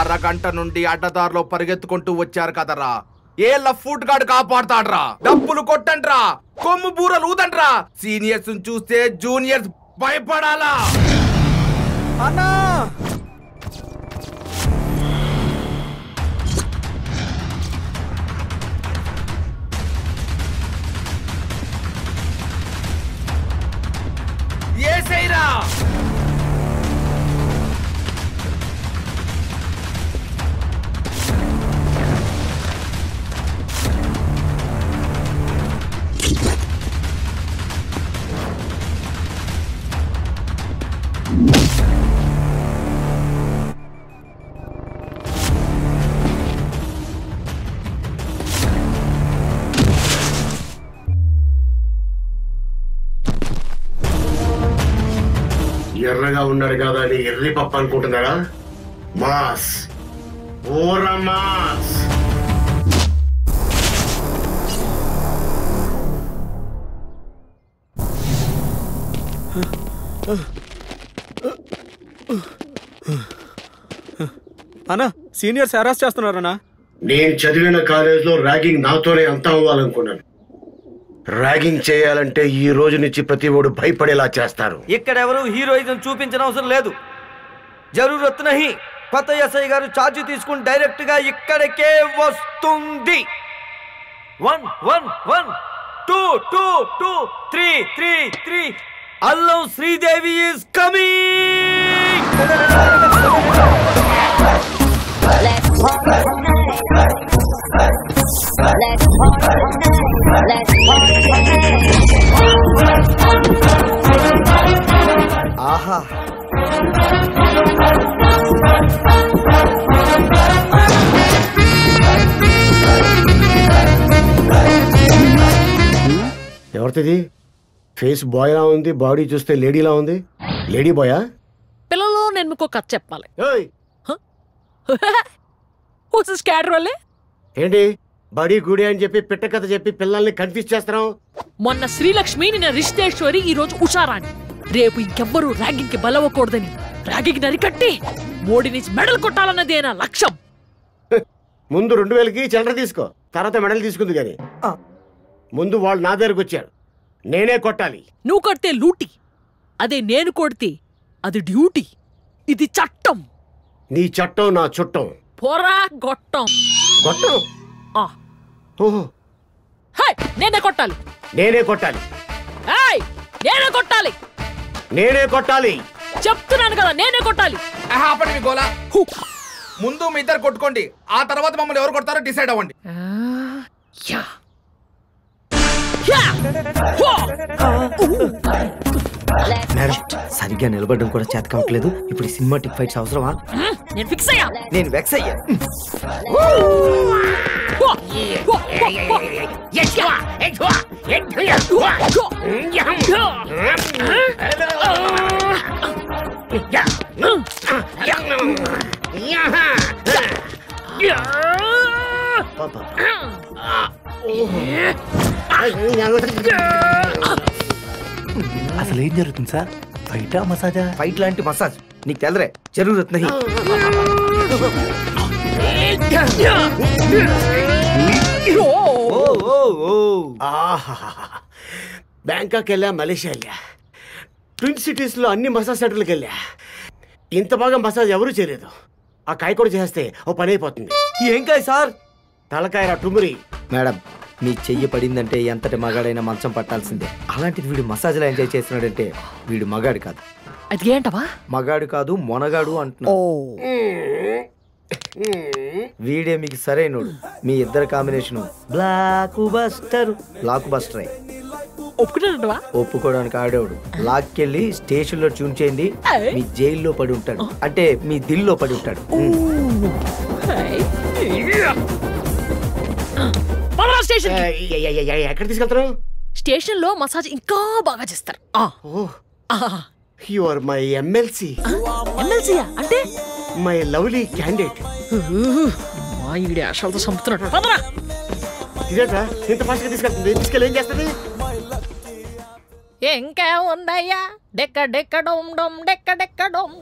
అరగంట నుండి అడ్డదారిలో పరిగెత్తుకుంటూ వచ్చారు కదరా. ఏ లఫ్ట్ గాడు కాపాడతాడ్రా? డబ్బులు కొట్టండ్రా, కొమ్ము బూరలు ఊదండ్రా. సీనియర్స్ చూస్తే జూనియర్స్ భయపడాలా? అన్నా ఏసైరా. ఎర్రగా ఉన్నాడు కదా అని ఎర్రి పప్ప అనుకుంటున్నారా? మాస్ ఓరా మాస్. అన్నా సీనియర్స్ హెరాస్ చేస్తున్నారన్నా. నేను చదివిన కాలేజ్లో ర్యాగింగ్ నాతోనే అంతా అవ్వాలనుకున్నాను. ర్యాగింగ్ చేయాలంటే ఈ రోజు నుంచి ప్రతి ఓడు భయపడేలా చేస్తారు. ఇక్కడ ఎవరు హీరోయిజం చూపించిన అవసరం లేదు. జరూరత్ నహీ. కొత్త ఎస్ఐ గారు ఛార్జ్ తీసుకుని డైరెక్ట్ గా ఇక్కడికే వస్తుంది. 1 1 1 2 2 2 3 3 3 అల్లం శ్రీదేవి ఈస్ కమింగ్. ఆహా ఎవరిది ఫేస్ బాయ్ లా ఉంది, బాడీ చూస్తే లేడీలా ఉంది. లేడీ బాయా? పిల్లలు నేను మీకు కథ చెప్పాలి. ఏయ్ వాళ్ళే ఏంటి బడి గుడి అని చెప్పి పిట్ట కథ చెప్పి పిల్లల్ని కన్ఫ్యూజ్ చేస్తున్నావు? మొన్న శ్రీలక్ష్మి నిన్న రిషితేశ్వరి, ఈ రోజు ఉషారాణి. రేపు ఇంకెవ్వరూ ర్యాగింగ్ కి బలవ్వకూడదని ర్యాగింగ్ నరికట్టి మోడీ నుంచి మెడల్ కొట్టాలన్నదే నా లక్ష్యం. ముందు 2000కి చిల్లర తీసుకో, తర్వాత మెడల్ తీసుకుంది. కానీ ముందు వాళ్ళు నా దగ్గరకు వచ్చారు, నేనే కొట్టాలి. నువ్వు కొడితే లూటీ, అదే నేను కొడితే అది డ్యూటీ. ఇది చట్టం. నీ చట్టం నా చుట్టం. పోరా గొట్టం. గొట్టం? ఓహో, నేనే కొట్టాలి. నేనే కొట్టాలి. నేనే కొట్టాలి. నేనే కొట్టాలి చెప్తున్నాను కదా, నేనే కొట్టాలి. ఆపండి మీ గోలా. ముందు మీ ఇద్దరు కొట్టుకోండి, ఆ తర్వాత మమ్మల్ని ఎవరు కొడతారో డిసైడ్ అవ్వండి. సరిగ్గా నిలబడడం కూడా చేత కావట్లేదు. ఇప్పుడు సినిమాటిక్ ఫైట్స్ అవసరమా? నేను ఫిక్స్ అయ్యా. నేను వెక్స్ అయ్యా. అసలు ఏం జరుగుతుంది సార్? ఫైటా మసాజా? ఫైట్ లాంటి మసాజ్ నీకు తెలరే. జరూరత్ నహీ. బ్యాంకాక్ వెళ్ళా, మలేషియా వెళ్ళా, ట్విన్ సిటీస్ లో అన్ని మసాజ్ సెంటర్లకు వెళ్ళా. ఇంత బాగా మసాజ్ ఎవరూ చేయలేదు. ఆ కాయ కూడా చేస్తే ఓ పని అయిపోతుంది. ఏం కాయ సార్? తలకాయ టుమురి. మేడం, మీ చెయ్యి పడిందంటే ఎంతటి మగాడైనా మంచం పట్టాల్సిందే. అలాంటిది వీడు మసాజ్లో ఎంజాయ్ చేస్తున్నాడంటే వీడు మగాడు కాదు. అది ఏంటవా? మగాడు కాదు, మొనగాడు అంటున్నా. వీడే మీకు సరైనోడు. మీ ఇద్దరు combination blockbuster. Blockbuster ఒప్పుకుంటావా? ఒప్పుకోవడానికి ఆడేవాడు. లాక్కెళ్ళి స్టేషన్ లో ట్యూన్ చేయండి. మీ జైల్లో పడి ఉంటాడు, అంటే మీ దిల్లో పడి ఉంటాడు. ఎక్కడ తీసుకెళ్తారు? స్టేషన్ లో మసాజ్ ఇంకా బాగా చేస్తారు. You are my MLC. ఎమ్మెల్సీయా అంటే? My lovely candidate. మా ఈడి ఆశలతో చంపుతున్నాడు. పదరా. ఇదేట్రా ఇంత ఫాస్ట్ గా తీసుకెళ్తుంది? తీసుకెళ్ళి ఏం చేస్తుంది? ఇంకా ఉందయ్యా. డెక్క డెక్క డోమ్ డోమ్ డెక్క డెక్క డోమ్